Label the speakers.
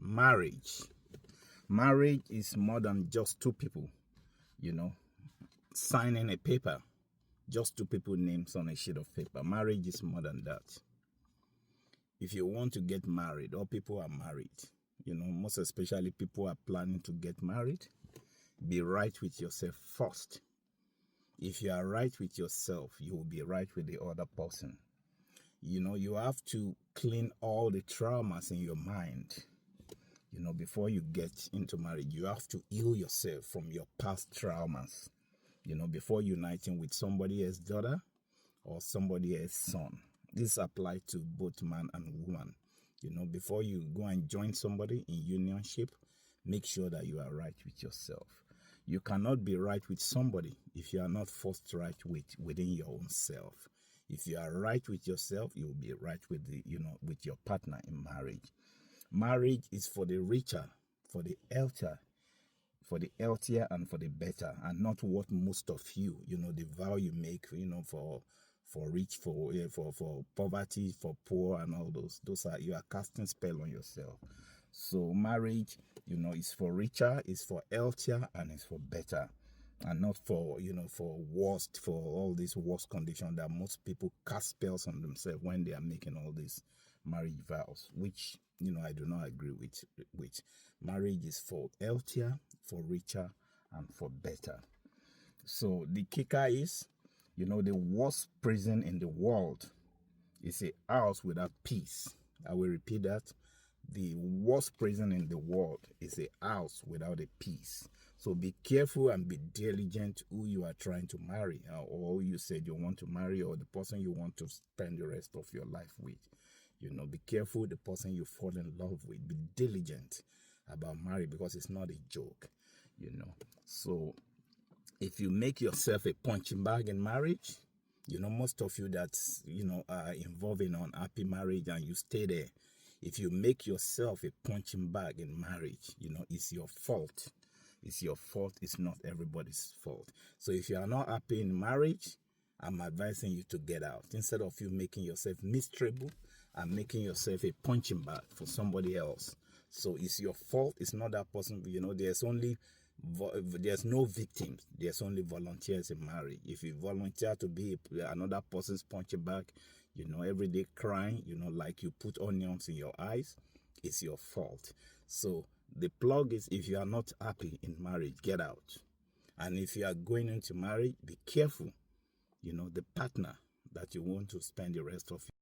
Speaker 1: Marriage. Marriage is more than just two people, you know, signing a paper. Just two people names on a sheet of paper. Marriage is more than that. If you want to get married, or people are married, most especially people are planning to get married, be right with yourself first. If you are right with yourself, you will be right with the other person. You have to clean all the traumas in your mind. Before you get into marriage, you have to heal yourself from your past traumas, before uniting with somebody else's daughter or somebody else's son. This applies to both man and woman. Before you go and join somebody in unionship, make sure that you are right with yourself. You cannot be right with somebody if you are not first right within your own self. If you are right with yourself, you will be right with with your partner in marriage. Marriage is for the richer, for the healthier, and for the better, and not what most of you, the vow you make, for rich, for poverty, for poor, and all those. You are casting spell on yourself. So marriage, is for richer, is for healthier, and is for better, and not for for worst, for all these worst conditions that most people cast spells on themselves when they are making all these marriage vows, which I do not agree with. Marriage is for healthier, for richer, and for better. So the kicker is, the worst prison in the world is a house without peace. I will repeat that. The worst prison in the world is a house without a peace. So be careful and be diligent who you are trying to marry, or who you said you want to marry, or the person you want to spend the rest of your life with. Be careful the person you fall in love with. Be diligent about marriage, because it's not a joke. So if you make yourself a punching bag in marriage, most of you that are involved in unhappy marriage and you stay there, if you make yourself a punching bag in marriage, it's your fault. It's your fault. It's not everybody's fault. So if you are not happy in marriage, I'm advising you to get out. Instead of you making yourself miserable and making yourself a punching bag for somebody else. So it's your fault. It's not that person. There's no victims. There's only volunteers in marriage. If you volunteer to be another person's punching bag, every day crying, like you put onions in your eyes, it's your fault. So the plug is, if you are not happy in marriage, get out. And if you are going into marriage, be careful, the partner that you want to spend the rest of